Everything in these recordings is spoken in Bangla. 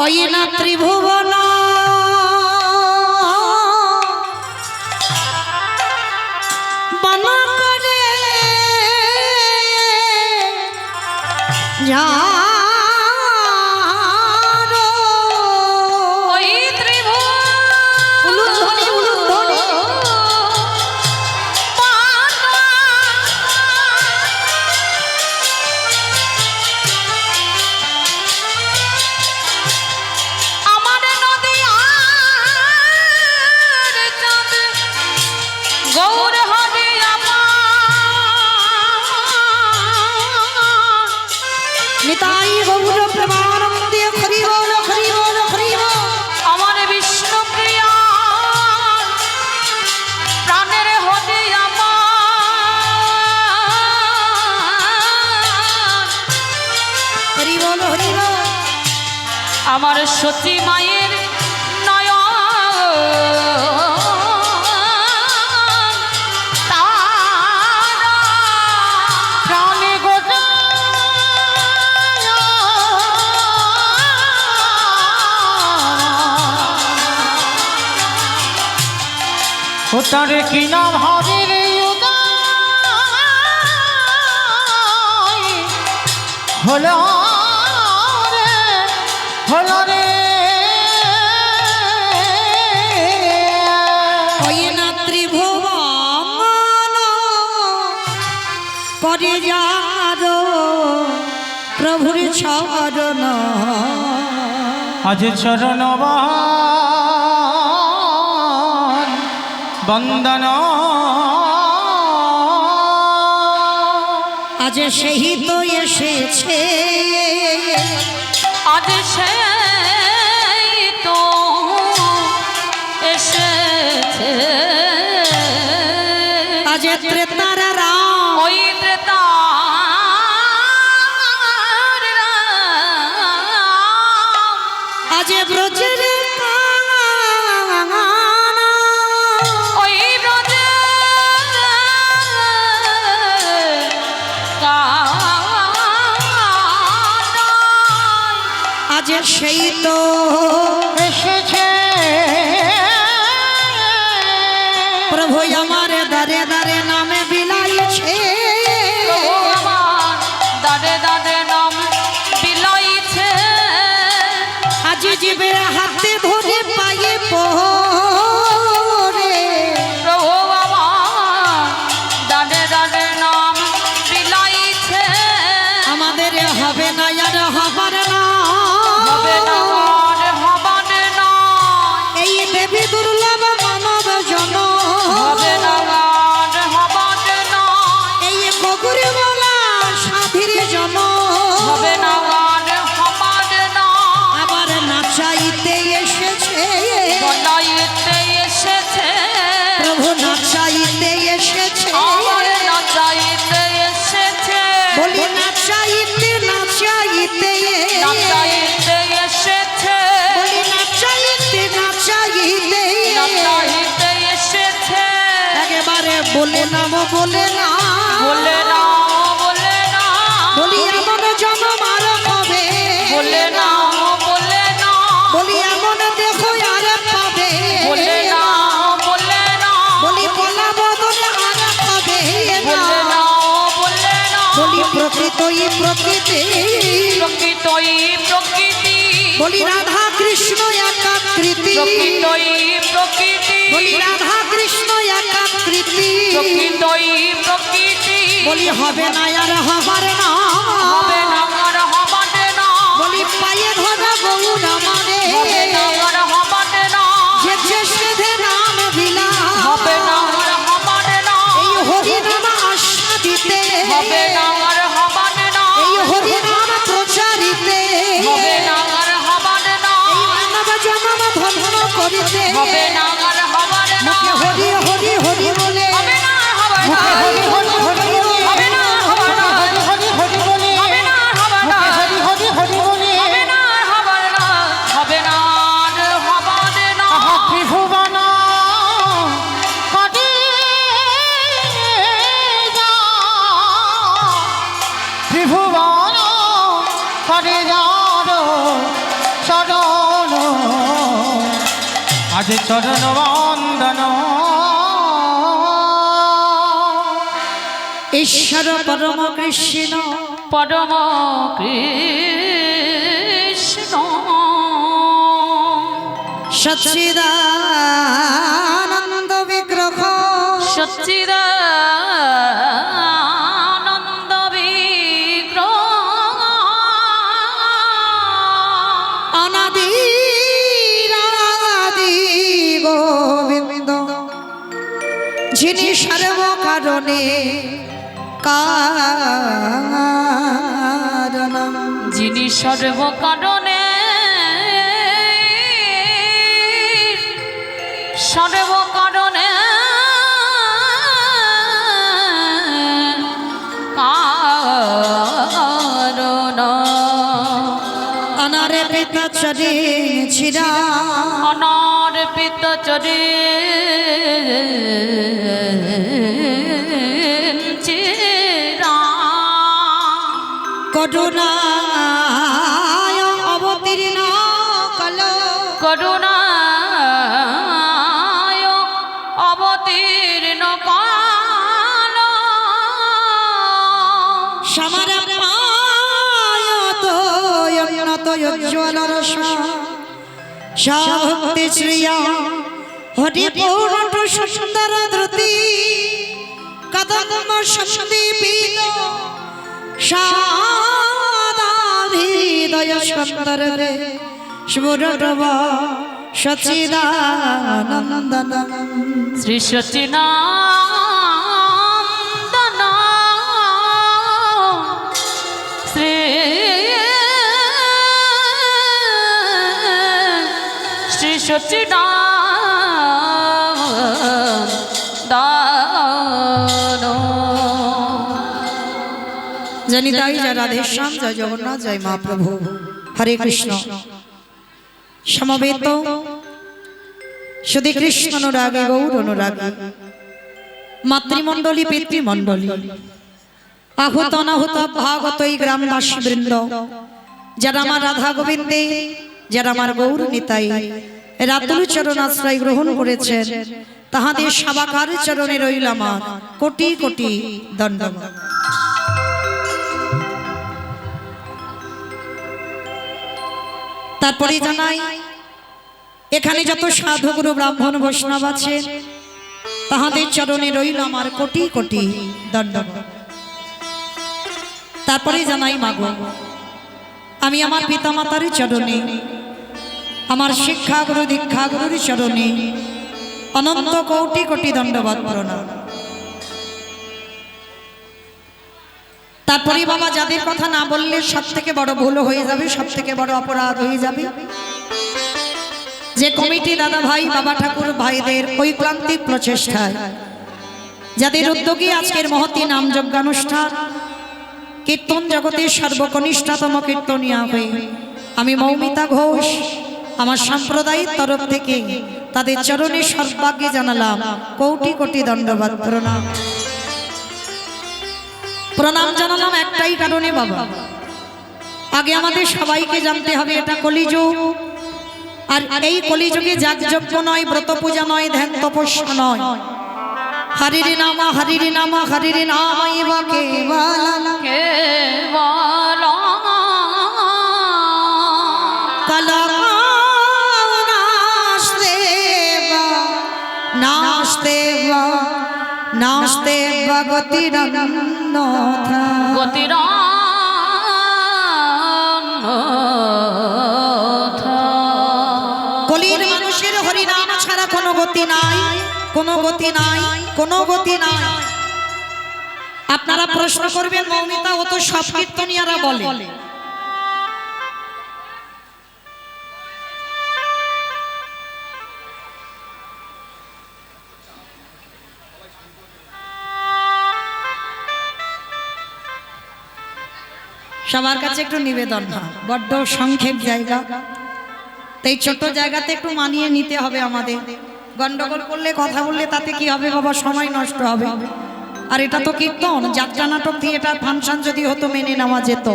অয়না ত্রিভুবন বন করে যা নিতাই গৌর প্রেমানন্দে হরি বল হরি বল হরি বল। আমার বিষ্ণু প্রিয়া প্রাণের হতে হরি বল হরি বল। আমার সতী মায়ের নয়ন তার কি নাম হবে রে হলো রে হলো রে অয়না ত্রিভুবন করে যার প্রভুর চরণ আজ চরণ বন্দন আজ সেই তো এসেছে আজ সেই তো এসেছে আজ ত্রেতার রাম ওই ত্রেতার রাম আজ ব্রজের আজ সেই তো এসেছে প্রভু আমার দারে দারে নামে বিলাইছে দাদে দাদে নাম বিলাইছে আজ জীবের হাতে ধরে পায়ে পরে প্রভু বাবা দাদে দাদে নাম বিলাইছে আমাদের হবে না আর হবার না হবে না আর হবার না এই দেবী দুর্লভ মানব জন হবে না আর হবার না এই বগুড়ি বলা সাধীর জন হবে না আর হবার না আবার নাচাইতে এসেছে বলাইতে এসেছে প্রভু নাচাইতে এসেছে আমার নাচাইতে এসেছে বলি নাচাইতে নাচাইতে নাচাইতে এসেছে বলি নাচাইতে নাচাইতে নাচাইতে এসেছে একেবারে বলে নাম বলে না বলে না বলে না বলি এমন জন্ম আর হবে বলে না বলে না বলি এমন দেখো আর পাবে বলে না বলে না বলি বলা বদলে আর পাবে বলে না বলে না বলি প্রকৃতই প্রকৃতি প্রকৃতই প্রকৃতি বলি রাধা কৃষ্ণ একাকৃতি প্রকৃতই প্রকৃতি বলি রাধা কৃষ্ণ একাকৃতি প্রকৃতই প্রকৃতি বলি হবে না আর হবার না হবে না আর হবার না বলি পায়ে ধরা গৌর আমারে হবে না আর হবার না যে যে সেধে নাম বিলা হবে না আর হবার না এই হরি নাম আশা দিতে হবে না আর হবার না এই হরি নাম প্রচারিতে হবে না আর হবার না এই মানব জন্ম ধন্য করিতে হবে না আর হবার না মুখে হরি হরি হরি বলে হবে না আর হবার না মুখে হরি হরি হরি বলে হবে না আর হবার না হরি হরি বলে হবে না আর হবার না হরি হরি হরি বলে হবে না আর হবার না হবে না আর হবার না ত্রিভুবন করে যা ত্রিভুবন করে যার চরণ আজ চরণ বন্দন ঈশ্বর পরম কৃষ্ণ পরম কৃষ্ণ সচ্চিদানন্দ বিগ্রহ সচ্চিদানন্দ বিগ্রহ অনাদি রাদি গোবিন্দ যিনি সর্ব কারণে কারণ যিনি সর্ব কারণে সর্ব কারণে কারণ অনারে পিতা চরে ছিরা অনর্পিত চরে চিরা করুণায় অবতীর্ণ কল করুণায় অবতীর্ণ কাল সমার পায়ত উন্নত উজ্জ্বল রস শক্তি শ্রিয়া হরি পূর্ণ সুন্দর ধৃতি কদম সন্দীপিত সাদাভিদয় সুন্দর রে স্মরণব সচিদানন্দন শ্রী সচিদানন্দন শ্রী শ্রী সচিদানন্দন জানি তাই জয় রাধেশ্যাম জয় জগন্নাথ জয় মা প্রভু হরে কৃষ্ণ সমবেত শুধু কৃষ্ণ অনুরাগে গৌর অনুরাগে মাতৃমণ্ডলী পিতৃমণ্ডলী আহুত অনাহুত ভাগত এই গ্রামবাসী বৃন্দ যারা আমার রাধা গোবিন্দে যারা আমার গৌর নিতাই রাতুল চরণ আশ্রয় গ্রহণ করেছেন তাহাদের সাবাকার চরণে রইল আমার কোটি কোটি দণ্ডবাদ। তারপরে জানাই এখানে যত সাধুগুরু ব্রাহ্মণ বৈষ্ণব আছে তাহাদের চরণে রইল আমার কোটি কোটি দণ্ডবাদ। তারপরে জানাই মাগো আমি আমার পিতামাতার চরণে আমার শিক্ষাগুরু দীক্ষাগুরুর চরণে অনন্ত কোটি কোটি দণ্ডবাদ প্রণাম। তারপরে বাবা যাদের কথা না বললে সব থেকে বড় ভুল হয়ে যাবে, সব থেকে বড় অপরাধ হয়ে যাবে, যে কমিটি দাদা ভাই বাবা ঠাকুর ভাইদের ঐক্রান্তিক প্রচেষ্টায় যাদের উদ্যোগে আজকের মহতী নাম যজ্ঞানুষ্ঠান কীর্তন জগতের সর্বকনিষ্ঠতম কীর্তনিয়া হয়ে আমি মৌমিতা ঘোষ আমার সম্প্রদায়ের তরফ থেকে তাদের চরণে সর্বাগ্যে জানালাম কোটি কোটি দণ্ডবাদ প্রণাম। প্রণাম জানালাম একটাই কারণে বাবা, আগে আমাদের সবাইকে জানতে হবে এটা কলিযুগ, আর এই কলিযুগে যাগযজ্ঞ নয়, ব্রত পূজা নয়, ধ্যান তপস্যা নয়, হরিরি নামা হরিরি নামা হরিরি নামাইব কেবল কেবল কলকাস্তেবা নাস্তেবা নাস্তেবা গতিরন্নথ গতিরন্নথ। কলির মানুষের হরিনাম ছাড়া কোনো গতি নাই, কোনো গতি নাই, কোনো গতি নাই। আপনারা প্রশ্ন করবেন মৌমিতা ও তো সব কীর্তনিয়ারা বলে, সবার কাছে একটু নিবেদন, বড্ড সংক্ষেপ জায়গা, তাই ছোট জায়গাতে একটু মানিয়ে নিতে হবে আমাদের। গন্ডগোল করলে কথা বললে তাতে কি হবে বাবা, সময় নষ্ট হবে। আর এটা তো কীর্তন, যাত্রা নাটক থিয়েটার ফাংশন যদি হতো মেনে নেওয়া যেত,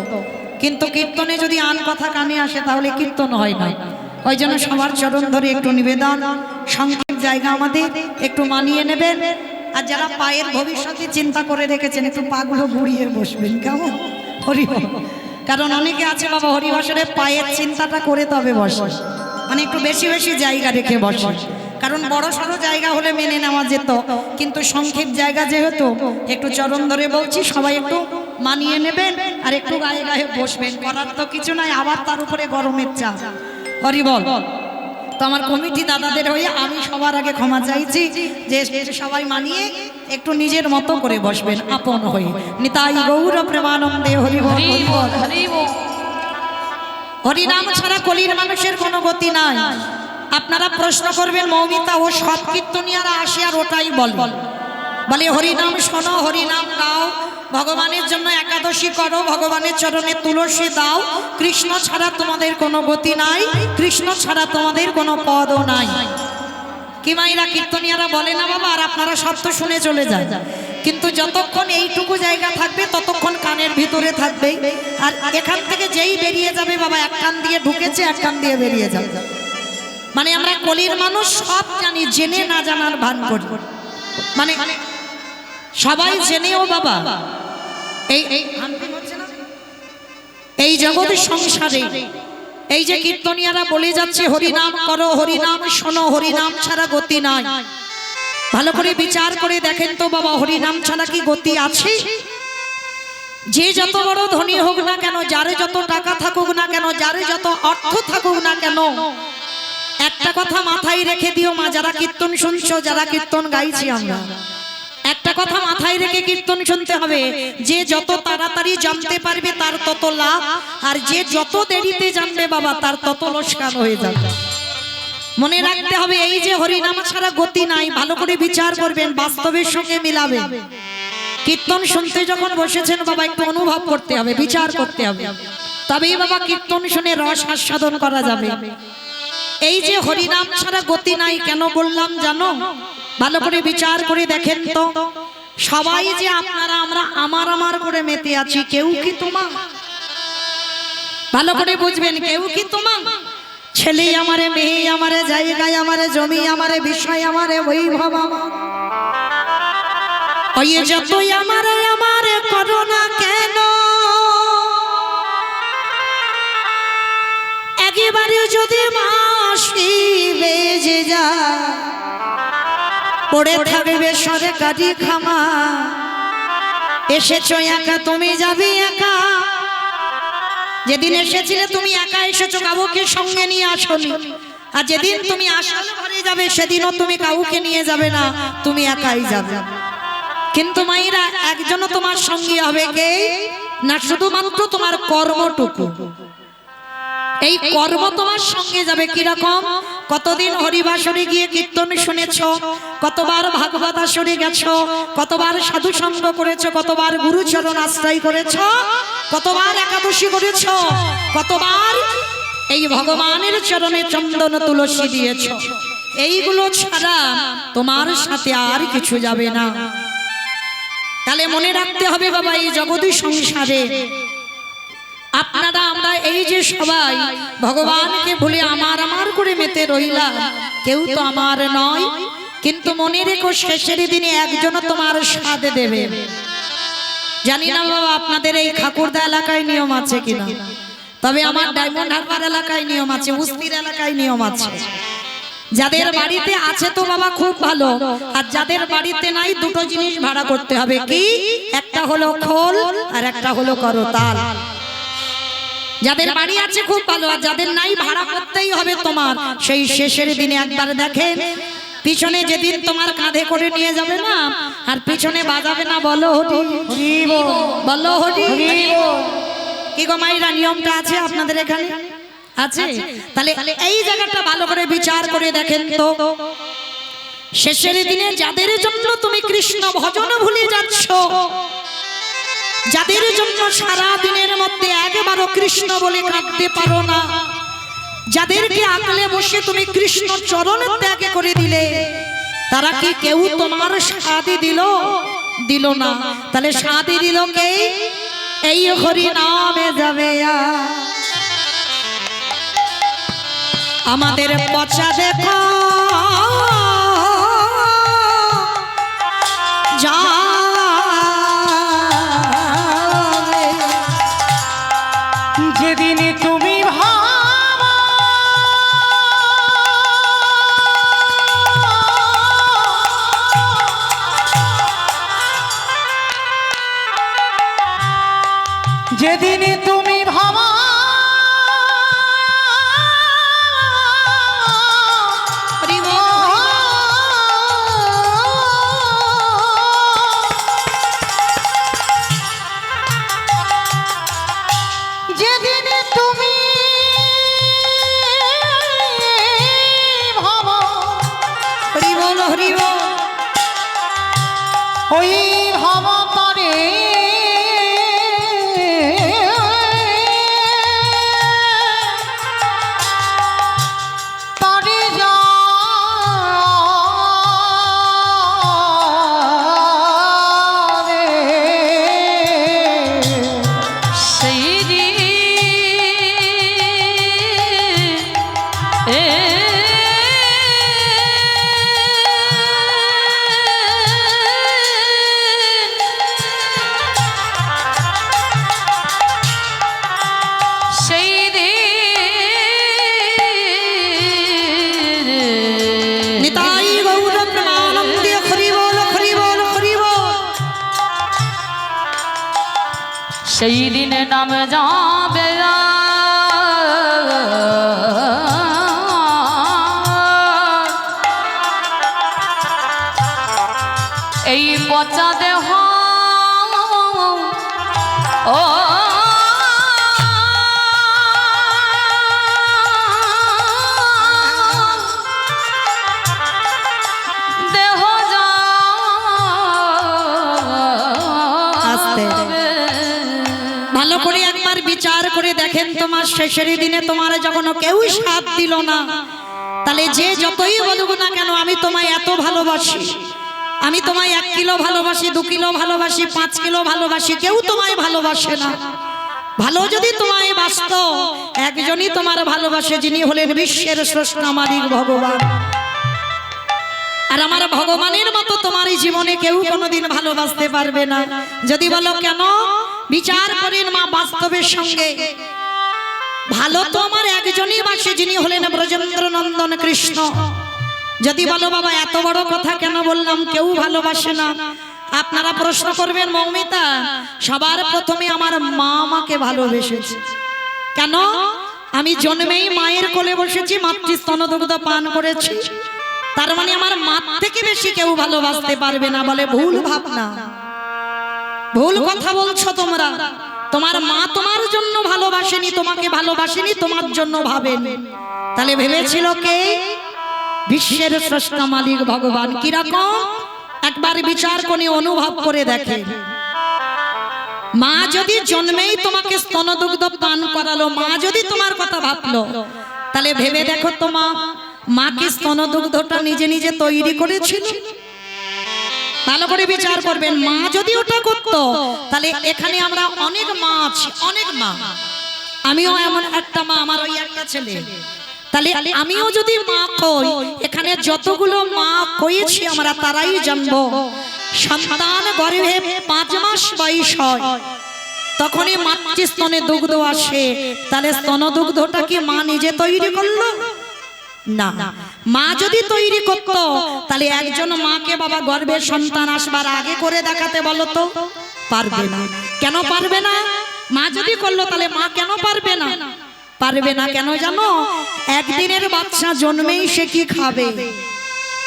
কিন্তু কীর্তনে যদি আন কথা কানে আসে তাহলে কীর্তন হয় না। ওই জন্য সবার চরণ ধরে একটু নিবেদন, সংক্ষেপ জায়গা আমাদের, একটু মানিয়ে নেবেন। আর যারা পায়ের ভবিষ্যতে চিন্তা করে রেখেছেন একটু পাগুলো ঘুরিয়ে বসবেন, কেমন? হরিবল। কারণ অনেকে আছে বাবা হরিবাসরে পায়ের চিন্তাটা করে তবে বসে, মানে একটু বেশি বেশি জায়গা রেখে বসে। কারণ বড় সড়ো জায়গা হলে মেনে নেওয়া যেত, কিন্তু সংক্ষেপ জায়গা যেহেতু একটু চরণ ধরে বলছি, সবাই একটু মানিয়ে নেবেন আর একটু গায়ে গায়ে বসবেন। করার তো কিছু নাই, আবার তার উপরে গরমের চাপ। হরিবল। তো আমার কমিটি দাদাদের হয়ে আমি সবার আগে ক্ষমা চাইছি যে সবাই মানিয়ে একটু নিজের মতো করে বসবেন আপন হয়ে। নিতাই গৌর প্রেমানন্দে হরিবল হরিবল। হরিনাম ছাড়া কলির মানুষের কোনো গতি নাই। আপনারা প্রশ্ন করবেন মৌমিতা ও সব কীর্তনিয়ারা আসে আর ওটাই বলে হরিনাম শোনো, হরিনাম গাও, ভগবানের জন্য একাদশী করো, ভগবানের চরণে তুলসী দাও, কৃষ্ণ ছাড়া তোমাদের কোনো গতি নাই, কৃষ্ণ ছাড়া তোমাদের কোনো পদও নাই। কি মাইরা কীর্তনিয়ারা বলে না বাবা? আর আপনারা সব তো শুনে চলে যায়, কিন্তু যতক্ষণ এইটুকু জায়গা থাকবে ততক্ষণ কানের ভিতরে থাকবে। আর এখান থেকে যেই বেরিয়ে যাবে বাবা, এক কান দিয়ে ঢুকেছে এক কান দিয়ে বেরিয়ে যাবে। মানে আমরা কলির মানুষ সব জানি, জেনে না জানার ভান করি। মানে সবাই জেনেও বাবা এই জগতের সংসারে এই যে কীর্তনিয়ারা বলে যাচ্ছে হরিনাম করো, হরিনাম শোনো, হরিনাম ছাড়া গতি নাই। ভালো করে বিচার করে দেখেন তো বাবা, হরিনাম ছাড়া কি গতি আছে? যে যত বড় ধনী হোক না কেন, যারে যত টাকা থাকুক না কেন, যারে যত অর্থ থাকুক না কেন, একটা কথা মাথায় রেখে দিও মা, যারা কীর্তন শুনছো, যারা কীর্তন গাইছি আমরা, একটা কথা মাথায় রেখে কীর্তন শুনতে হবে, যে যত তাড়াতাড়ি জানতে পারবে তার তত লাভ, আর যে যত দেরিতে জানবে বাবা তার তত লোকসান হয়ে যাবে। মনে রাখতে হবে এই যে হরিনাম ছাড়া গতি নাই। ভালো করে বিচার করবেন, বাস্তবের সঙ্গে মিলাবে। কীর্তন শুনতে যখন বসেছেন বাবা একটু অনুভব করতে হবে, বিচার করতে হবে, তবেই বাবা কীর্তন শুনে রস আস্বাদন করা যাবে। এই যে হরিনাম ছাড়া গতি নাই কেন বললাম জানো? ভালো করে বিচার করে দেখেন তো, সবাই যে আপনারা আমরা আমার আমার করে মেতে আছি, কেউ কি তোমার? ভালো করে বুঝবেন, কেউ কি তোমার? ছেলে আমারে, মেয়ে আমারে, জায়গায় আমারে, জমি আমারে, বিষয় আমারে, বৈভব আমার, ওই যতই আমারে আমারে করো না কেন, একেবারে যদি মাসি বেজে যা, পড়ে থাকবে সরকারি খামা, এসেছো একা তুমি যাবে একা। যেদিন এসেছিলে তুমি একা এসেছো, কাউকে সঙ্গে নিয়ে আসোনি। আর যেদিন তুমি আসল ঘরে যাবে সেদিনও তুমি কাউকে নিয়ে যাবে না, তুমি একাই যাবে। কিন্তু মাইরা একজনও তোমার সঙ্গী হবে কে? না শুধুমাত্র তোমার কর্মটুকু। এই কর্ম তোমার সঙ্গে যাবে। কিরকম? কতদিন হরিবাসরে গিয়ে কীর্তন শুনেছ, কতবার ভাগবত আসরে গেছো, কতবার সাধু সঙ্গ করেছো, কতবার গুরুচরণ আশ্রয় করেছো, কতবার একাদশী করেছো, কতবার এই ভগবানের চরণে চন্দন তুলসী দিয়েছো। এইগুলো ছাড়া তোমার সাথে আর কিছু যাবে না। তাহলে মনে রাখতে হবে বাবা, এই জগতের সংসারে আপনারা আমরা এই যে সবাই ভগবানকে ভুলে আমার আমার করে মেতে রইলাম, কেউ তো আমার নয়। কিন্তু মনে রেখো শেষের দিনে একজনও তোমার স্বাদ দেবে। জানি না বাবা আপনাদের এই ঠাকুরদা এলাকায় নিয়ম আছে কিনা, তবে আমার ডায়মন্ড হারবার এলাকায় নিয়ম আছে, উস্তির এলাকায় নিয়ম আছে। যাদের বাড়িতে আছে তো বাবা খুব ভালো, আর যাদের বাড়িতে নাই দুটো জিনিস ভাড়া করতে হবে। কি? একটা হলো খোল আর একটা হলো করতাল। যাদের বাড়ি আছে খুব ভালো, আর যাদের নাই ভাড়া করতেই হবে তোমার। সেই শেষের দিনে একবার দেখেন, পিছনে যেদিন তোমার কাঁধে করে নিয়ে যাবে না, আর পিছনে বাজাবে না, বলো হরি বলো হরি। কি গো মাইরা, নিয়মটা আছে আপনাদের এখানে? আছে? তাহলে এই জায়গাটা ভালো করে বিচার করে দেখেন তো, শেষের দিনে যাদের জন্য তুমি কৃষ্ণ ভজন ভুলে যাচ্ছ, যাদের জন্য সারা দিনের মধ্যে একবারও কৃষ্ণ বলে কাঁদতে পারো না, যাদেরকে আকলে বসে তুমি কৃষ্ণ চরণ ত্যাগ করে দিলে, তারা কি কেউ তোমার সাথে দিল না? তাহলে সাথে দিল কে? এই হরি নামে যাবে। আমাদের পচা দেখো যাবে। যেদিন তুমি ভাবা যেদিন তুমি ভাবা হরি বল। যেদিন তুমি ভাবা হরি বল হরি বল। ওই ভাবা তারে তারে যাবে। সেই দিন সেই দিন নিতাই গৌর প্রেমানন্দে হরি বল হরি বল হরি বল। সেই দিনে নাম যাবে এই পচা দেহ ও দেহ আস্তে। যাবে। ভালো করে একবার বিচার করে দেখেন, তোমার শেষের দিনে তোমার যখন কেউ সাথ দিল না, তাহলে যে যতই বলুক না কেন আমি তোমায় এত ভালোবাসি, আমি তোমায় 1 কিলো ভালোবাসি, 2 কিলো ভালোবাসি, 5 কিলো ভালোবাসি, কেউ তোমায় ভালোবাসে না। ভালো যদি তোমায় বাসত, একজনই তোমার ভালোবাসে, যিনি হলেন বিশ্বের স্রষ্টা মালিক ভগবান। আর আমার ভগবানের মতো তোমার এই জীবনে কেউ কোনোদিন ভালোবাসতে পারবে না। যদি বলো কেন, বিচার করেন মা বাস্তবের সঙ্গে। ভালো তো আমার একজনই বাসে, যিনি হলেন ব্রজেন্দ্র নন্দন কৃষ্ণ। যদি বলো বাবা এত বড় কথা কেন বললাম, কেউ ভালোবাসে না, আপনারা প্রশ্ন করবেন মৌমিতা, সবার প্রথমে আমার মা আমাকে ভালোবেসেছে। কেন? আমি জন্মেই মায়ের কোলে বসেছি, মাতৃস্তনদুগ্ধ পান করেছি, তার মানে আমার মা থেকে বেশি কেউ ভালোবাসতে পারবে না। বলে ভুল ভাবনা, ভুল কথা বলছো তোমরা। তোমার মা তোমার জন্য ভালোবাসেনি, তোমাকে ভালোবাসেনি, তোমার জন্য ভাবেনি। তাহলে ভেবেছিল কে? বিশ্বের স্রষ্টা মালিক ভগবান। কিরকম? একবার বিচার করে অনুভব করে দেখে। মা যদি জন্মেই তোমাকে স্তনদুগ্ধ পান করালো, মা যদি তোমার কথা ভাবলো, তাহলে ভেবে দেখো তো মা কি স্তনদুগ্ধটা নিজে নিজে তৈরি করেছিল? ভালো করে বিচার করবেন। মা যদি ওটা করতো, তাহলে এখানে আমরা অনেক মা আছি, অনেক মা। আমিও এমন একটা মা, আমার ওই একটা ছেলে। তাহলে আমিও যদি মা কই, এখানে যতগুলো মা কইছি আমরা তারাই জানবো, সন্তান গর্ভে 5 মাস বয়স হয়, তখনই মাতৃস্তনে দুগ্ধ আসে। তাহলে স্তনদুগ্ধটা কি মা নিজে তৈরি করলো? না। মা যদি তৈরি করতো, তাহলে একজন মাকে বাবা গর্ভে সন্তান আসবার আগে করে দেখাতে বলো তো? পারবে না। কেন পারবে না? মা যদি করলো, তাহলে মা কেন পারবে না? পারবে না কেন জানো? একদিনের বাচ্চা জন্মেই সে কি খাবে,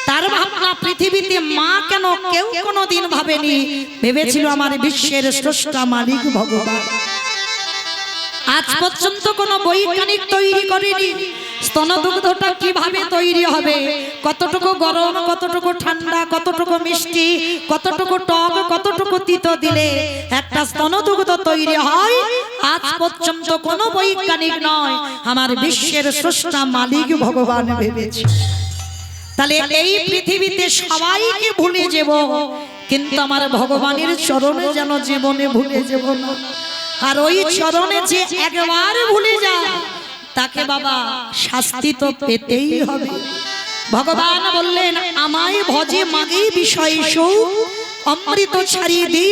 তার ভাবনা পৃথিবীতে মা কেন কেউ কোনোদিন ভাবেনি। ভেবেছিল আমার বিশ্বের স্রষ্টা মালিক ভগবান। আজ পর্যন্ত কোনো বৈজ্ঞানিক তৈরি করেনি স্তনদুগ্ধটা কিভাবে তৈরি হবে, কতটুকু গরম, কতটুকু ঠান্ডা, কতটুকু মিষ্টি, কতটুকু টক, কতটুকু তিতো দিলে একটা স্তনদুগ্ধ তৈরি হয়। আজ পর্যন্ত কোনো বৈজ্ঞানিক নয়, আমার বিশ্বের স্রষ্টা মালিক ভগবান ভেবেছে। তাহলে এই পৃথিবীতে সবাইকে ভুলে যাব, কিন্তু আমার ভগবানের চরণে যেন জীবনে ভুলে যাব না। আর ওই চরণে যে একবার ভুলে যায়, তাকে বাবা শাস্তি তো পেতেই হবে। ভগবান বললেন, আমায় ভজে মাগেই বিষয় সুখ, অমৃত ছাড়িয়ে দিই